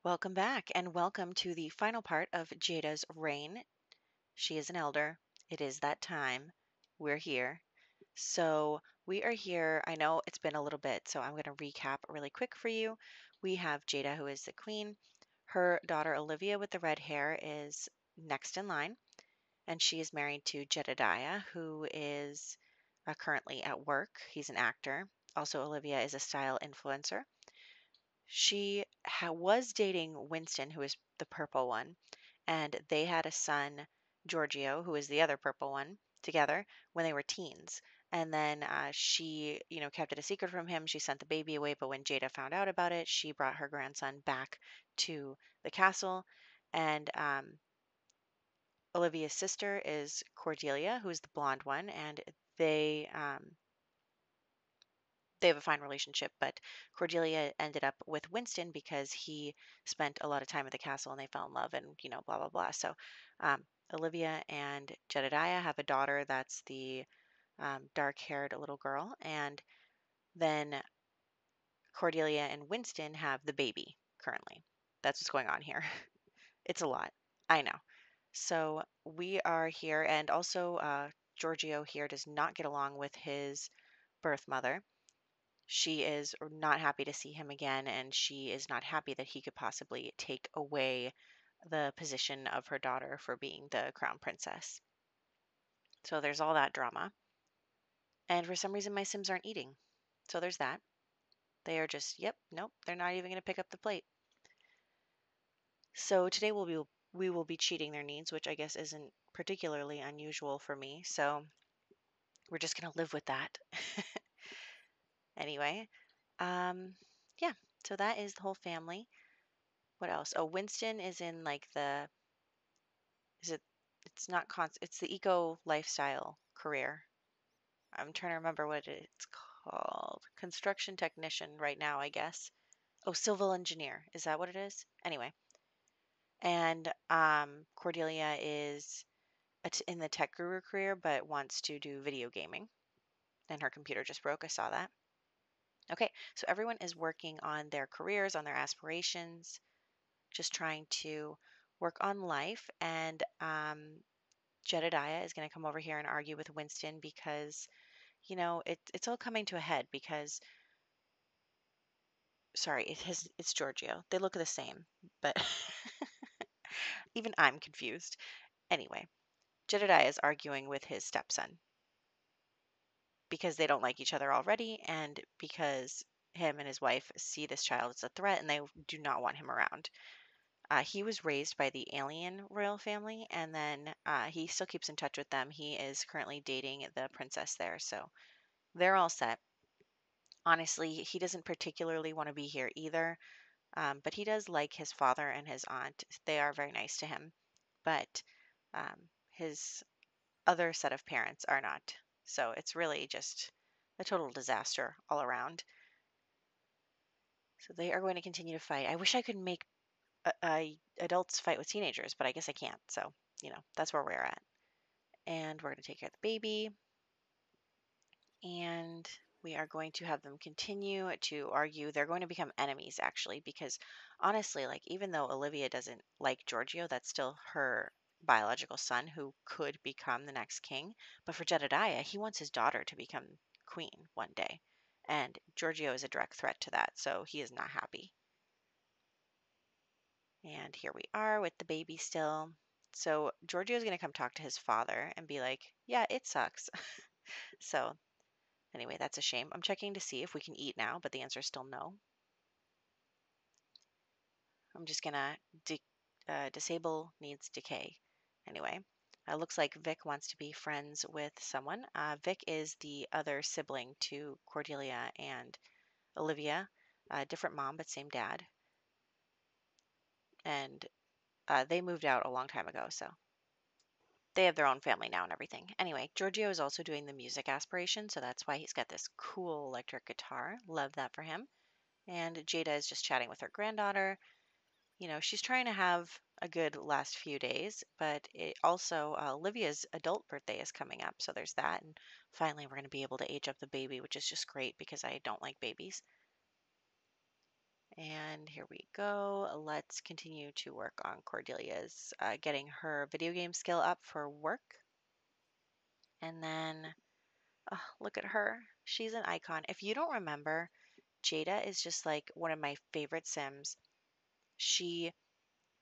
Welcome back, and welcome to the final part of Jada's reign. She is an elder. It is that time. We're here. So, we are here. I know it's been a little bit, so I'm going to recap really quick for you. We have Jada, who is the queen. Her daughter, Olivia, with the red hair, is next in line, and she is married to Jedediah, who is currently at work. He's an actor. Also, Olivia is a style influencer. She was dating Winston, who is the purple one, and they had a son, Giorgio, who is the other purple one, together when they were teens. And then she, kept it a secret from him. She sent the baby away, but when Jada found out about it, she brought her grandson back to the castle. And Olivia's sister is Cordelia, who's the blonde one, and they they have a fine relationship, but Cordelia ended up with Winston because he spent a lot of time at the castle and they fell in love and, blah, blah, blah. So Olivia and Jedediah have a daughter that's the dark haired little girl. And then Cordelia and Winston have the baby currently. That's what's going on here. It's a lot. I know. So we are here, and also Giorgio here does not get along with his birth mother. She is not happy to see him again, and she is not happy that he could possibly take away the position of her daughter for being the crown princess. So there's all that drama. And for some reason, my Sims aren't eating. So there's that. They are just, yep, nope, they're not even going to pick up the plate. So today we will be cheating their needs, which I guess isn't particularly unusual for me. So we're just going to live with that. Anyway, um, yeah, so that is the whole family. What else? Oh, Winston is in like is it, it's not it's the eco lifestyle career. I'm trying to remember what it's called. Construction technician right now, I guess. Oh, civil engineer. Is that what it is? Anyway. And Cordelia is in the tech guru career, but wants to do video gaming. And her computer just broke. I saw that. Okay, so everyone is working on their careers, on their aspirations, just trying to work on life. And Jedediah is going to come over here and argue with Winston because, it's all coming to a head because, sorry, it's Giorgio. They look the same, but even I'm confused. Anyway, Jedediah is arguing with his stepson because they don't like each other already and because him and his wife see this child as a threat and they do not want him around. He was raised by the alien royal family, and then he still keeps in touch with them. He is currently dating the princess there, so they're all set. Honestly, he doesn't particularly want to be here either, but he does like his father and his aunt. They are very nice to him, but his other set of parents are not. So it's really just a total disaster all around. So they are going to continue to fight. I wish I could make adults fight with teenagers, but I guess I can't. So, that's where we're at. And we're going to take care of the baby. And we are going to have them continue to argue. They're going to become enemies, actually, because honestly, like, even though Olivia doesn't like Giorgio, that's still her biological son who could become the next king. But for Jedediah, he wants his daughter to become queen one day. And Giorgio is a direct threat to that, so he is not happy. And here we are with the baby still. So Giorgio's going to come talk to his father and be like, yeah, it sucks. So anyway, that's a shame. I'm checking to see if we can eat now, but the answer is still no. I'm just going to disable needs decay. Anyway, looks like Vic wants to be friends with someone. Vic is the other sibling to Cordelia and Olivia, different mom, but same dad. And they moved out a long time ago, so they have their own family now and everything. Anyway, Giorgio is also doing the music aspiration, so that's why he's got this cool electric guitar. Love that for him. And Jada is just chatting with her granddaughter. She's trying to have a good last few days, but it also Olivia's adult birthday is coming up, so there's that. And finally, we're going to be able to age up the baby, which is just great because I don't like babies. And here we go. Let's continue to work on Cordelia's getting her video game skill up for work. And then, oh, look at her. She's an icon. If you don't remember, Jada is just like one of my favorite Sims. She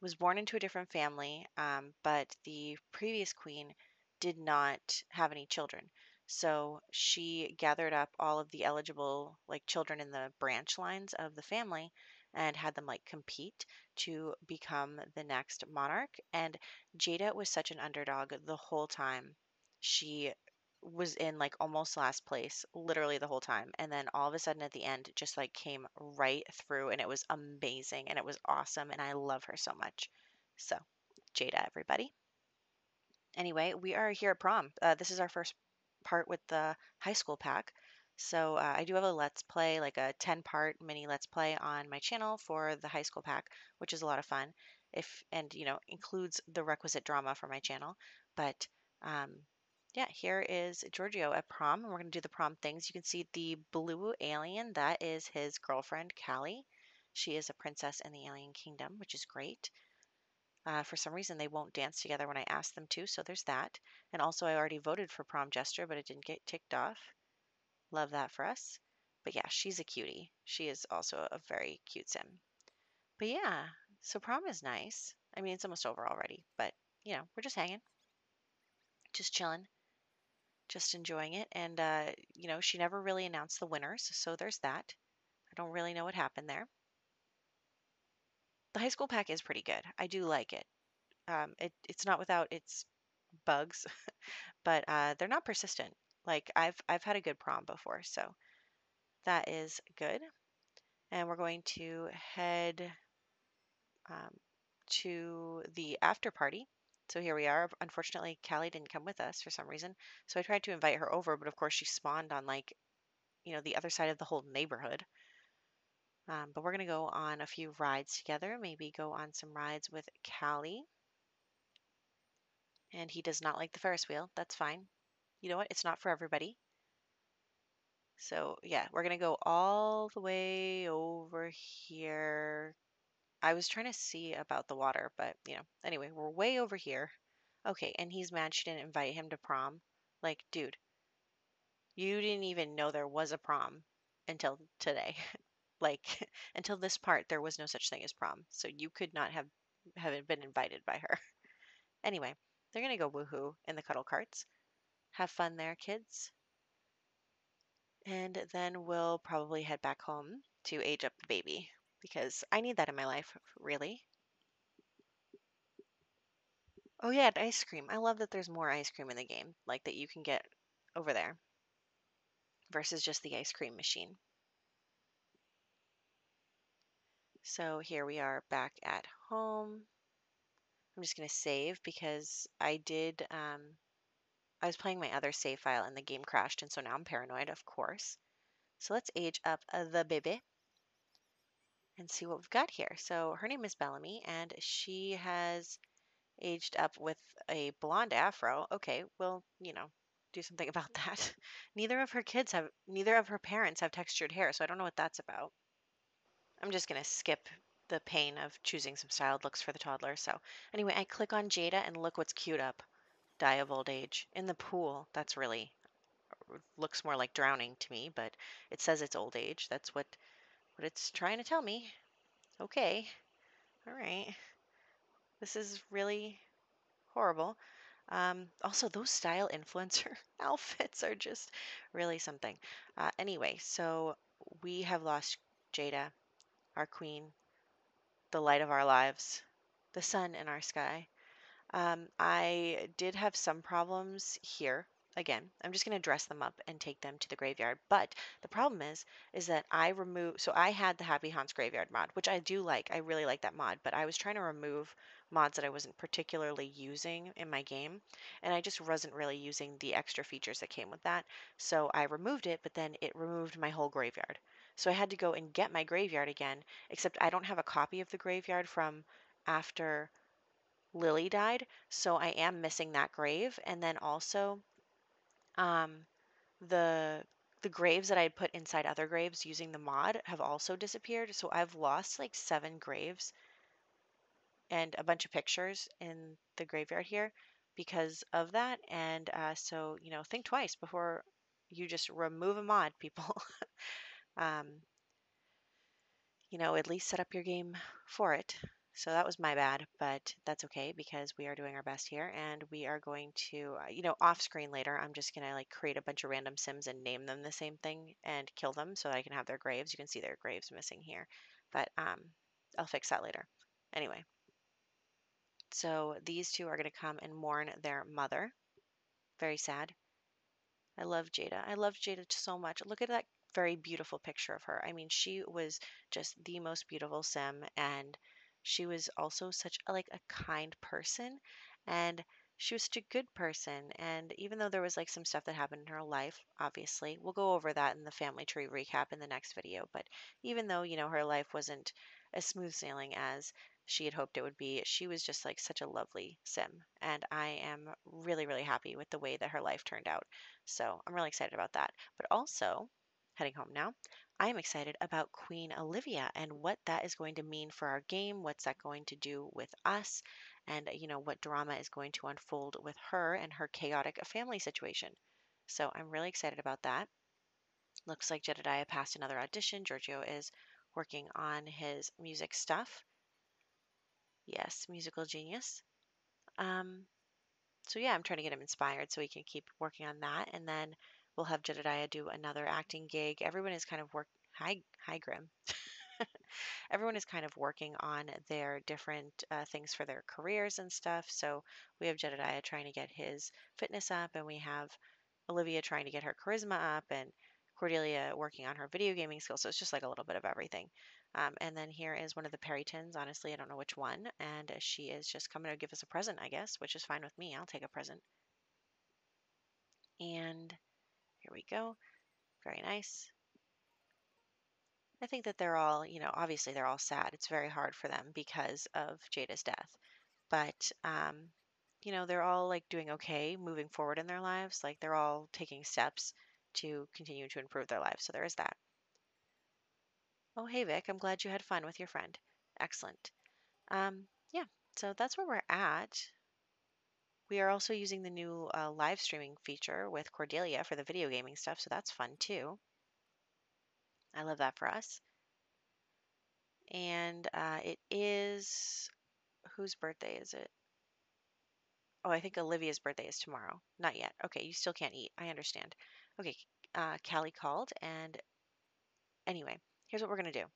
was born into a different family, but the previous queen did not have any children. So she gathered up all of the eligible like children in the branch lines of the family and had them like compete to become the next monarch. And Jada was such an underdog the whole time. She was in like almost last place literally the whole time, and then all of a sudden at the end just like came right through, and it was amazing and it was awesome, and I love her so much. So Jada, everybody. Anyway, we are here at prom. This is our first part with the high school pack. So I do have a let's play, like a 10-part mini let's play on my channel for the high school pack, which is a lot of fun. If and includes the requisite drama for my channel. But um, yeah, here is Giorgio at prom, and we're gonna do the prom things. You can see the blue alien. That is his girlfriend, Callie. She is a princess in the alien kingdom, which is great. For some reason, they won't dance together when I ask them to, so there's that. And also, I already voted for prom jester, but it didn't get ticked off. Love that for us. But yeah, she's a cutie. She is also a very cute sim. But yeah, so prom is nice. I mean, it's almost over already, but we're just hanging, just chilling, just enjoying it. And she never really announced the winners, so there's that. I don't really know what happened there. The high school pack is pretty good. I do like it. It's not without its bugs, but they're not persistent. Like I've had a good prom before, so that is good. And we're going to head um, to the after party. So here we are. Unfortunately, Callie didn't come with us for some reason. So I tried to invite her over, but of course she spawned on like, the other side of the whole neighborhood. But we're going to go on a few rides together, maybe go on some rides with Callie. And he does not like the Ferris wheel. That's fine. You know what? It's not for everybody. So yeah, we're gonna go all the way over here. I was trying to see about the water, but anyway, we're way over here. Okay, and he's mad she didn't invite him to prom. Like, dude, you didn't even know there was a prom until today. Like, until this part, there was no such thing as prom. So you could not have been invited by her. Anyway, they're gonna go woohoo in the cuddle carts. Have fun there, kids. And then we'll probably head back home to age up the baby because I need that in my life, really. Oh, yeah, and ice cream. I love that there's more ice cream in the game, like that you can get over there versus just the ice cream machine. So here we are back at home. I'm just going to save because I was playing my other save file and the game crashed, and so now I'm paranoid, of course. So let's age up the baby and see what we've got here. So her name is Bellamy, and she has aged up with a blonde afro. Okay, well, do something about that. Neither of her parents have textured hair, so I don't know what that's about. I'm just gonna skip the pain of choosing some styled looks for the toddler. So anyway, I click on Jada and look what's queued up. Die of old age. In the pool. That's really looks more like drowning to me, but it says it's old age. That's what it's trying to tell me. Okay. All right. This is really horrible. Also, those style influencer outfits are just really something. Anyway, so we have lost Jada, our queen, the light of our lives, the sun in our sky. I did have some problems here. Again, I'm just going to dress them up and take them to the graveyard. But the problem is that so I had the Happy Haunts Graveyard mod, which I do like. I really like that mod, but I was trying to remove mods that I wasn't particularly using in my game, and I just wasn't really using the extra features that came with that. So I removed it, but then it removed my whole graveyard. So I had to go and get my graveyard again, except I don't have a copy of the graveyard from after Lily died, so I am missing that grave. And then also, um, the the graves that I had put inside other graves using the mod have also disappeared. So I've lost like 7 graves and a bunch of pictures in the graveyard here because of that. And so, think twice before you just remove a mod, people. um, at least set up your game for it. So that was my bad, but that's okay because we are doing our best here and we are going to, off screen later, I'm just going to like create a bunch of random sims and name them the same thing and kill them so that I can have their graves. You can see their graves missing here, but I'll fix that later. Anyway, so these two are going to come and mourn their mother. Very sad. I love Jada. I love Jada so much. Look at that very beautiful picture of her. I mean, she was just the most beautiful sim, and she was also such a kind person, and she was such a good person. And even though there was like some stuff that happened in her life, obviously, we'll go over that in the family tree recap in the next video. But even though, her life wasn't as smooth sailing as she had hoped it would be, she was just like such a lovely sim, and I am really, really happy with the way that her life turned out. So I'm really excited about that. But also, heading home now, I am excited about Queen Olivia and what that is going to mean for our game. What's that going to do with us? And, what drama is going to unfold with her and her chaotic family situation. So I'm really excited about that. Looks like Jedediah passed another audition. Giorgio is working on his music stuff. Yes, musical genius. Um, So yeah, I'm trying to get him inspired so he can keep working on that. And then we'll have Jedediah do another acting gig. Everyone is kind of hi Grim. Everyone is kind of working on their different things for their careers and stuff. So we have Jedediah trying to get his fitness up, and we have Olivia trying to get her charisma up, and Cordelia working on her video gaming skills. So it's just like a little bit of everything. And then here is one of the Perrytons. Honestly, I don't know which one. And she is just coming to give us a present, I guess, which is fine with me. I'll take a present. And here we go. Very nice. I think that they're all, obviously they're all sad. It's very hard for them because of Jada's death. But, they're all like doing okay moving forward in their lives. Like they're all taking steps to continue to improve their lives. So there is that. Oh, hey, Vic. I'm glad you had fun with your friend. Excellent. Yeah, so that's where we're at. We are also using the new live streaming feature with Cordelia for the video gaming stuff. So that's fun too. I love that for us. And it is whose birthday is it? Oh, I think Olivia's birthday is tomorrow. Not yet. Okay, you still can't eat. I understand. Okay, Callie called, and anyway, here's what we're going to do.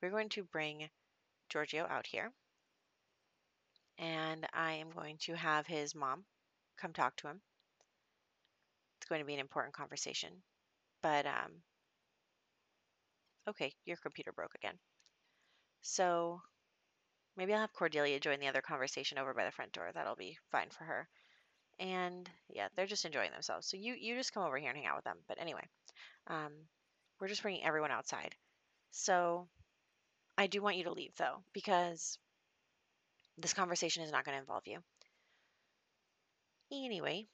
We're going to bring Giorgio out here, and I am going to have his mom come talk to him. It's going to be an important conversation. But, okay, your computer broke again. So maybe I'll have Cordelia join the other conversation over by the front door. That'll be fine for her. And yeah, they're just enjoying themselves. So you just come over here and hang out with them. But anyway, um, we're just bringing everyone outside. So I do want you to leave though, because this conversation is not going to involve you. Anyway,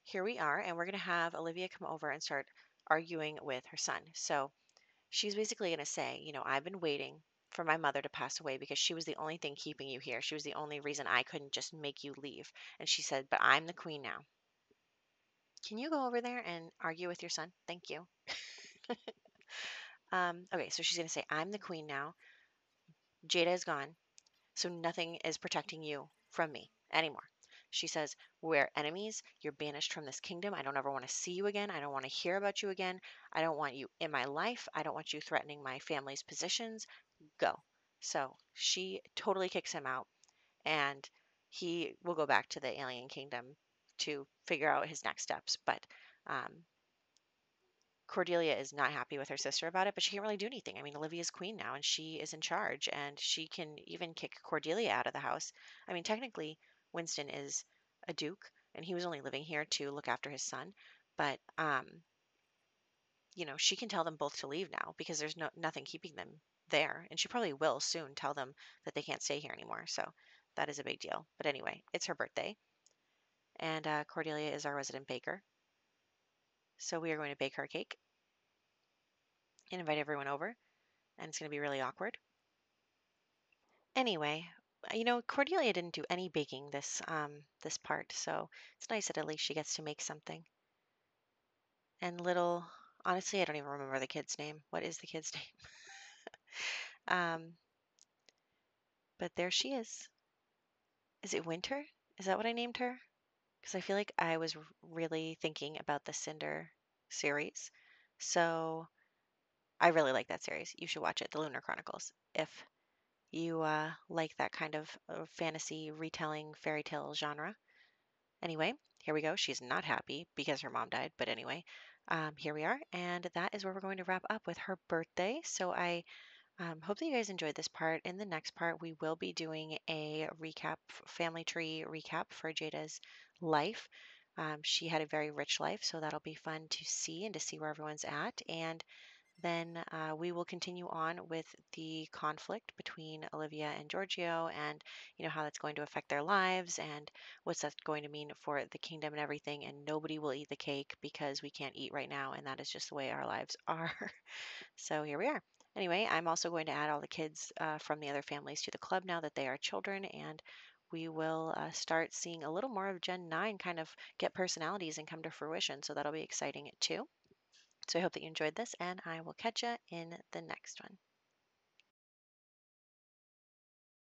here we are, and we're going to have Olivia come over and start arguing with her son. So she's basically going to say, I've been waiting for my mother to pass away because she was the only thing keeping you here. She was the only reason I couldn't just make you leave. And she said, but I'm the queen now. Can you go over there and argue with your son? Thank you. Okay, so she's going to say, I'm the queen now. Jada is gone, so nothing is protecting you from me anymore. She says, we're enemies. You're banished from this kingdom. I don't ever want to see you again. I don't want to hear about you again. I don't want you in my life. I don't want you threatening my family's positions. Go. So she totally kicks him out, and he will go back to the alien kingdom to figure out his next steps. But Cordelia is not happy with her sister about it, but she can't really do anything. I mean, Olivia's queen now, and she is in charge, and she can even kick Cordelia out of the house. I mean, technically, Winston is a duke, and he was only living here to look after his son. But she can tell them both to leave now because there's nothing keeping them there, and she probably will soon tell them that they can't stay here anymore. So that is a big deal. But anyway, it's her birthday, and Cordelia is our resident baker. So we are going to bake her cake and invite everyone over, and it's going to be really awkward. Anyway, Cordelia didn't do any baking this part, so it's nice that at least she gets to make something. And little, honestly, I don't even remember the kid's name. What is the kid's name? But there she is. Is it Winter? Is that what I named her? Because I feel like I was really thinking about the Cinder series. So I really like that series. You should watch it, The Lunar Chronicles, if you like that kind of fantasy retelling fairy tale genre. Anyway, here we go. She's not happy because her mom died, but anyway, here we are, and that is where we're going to wrap up with her birthday. So I hope that you guys enjoyed this part. In the next part, we will be doing a recap, family tree recap for Jada's life. She had a very rich life, so that'll be fun to see and to see where everyone's at. And then we will continue on with the conflict between Olivia and Giorgio, and how that's going to affect their lives, and what's that going to mean for the kingdom and everything. And nobody will eat the cake because we can't eat right now, and that is just the way our lives are. So here we are. Anyway, I'm also going to add all the kids from the other families to the club now that they are children, and we will start seeing a little more of Gen 9 kind of get personalities and come to fruition. So that'll be exciting too. So I hope that you enjoyed this, and I will catch you in the next one.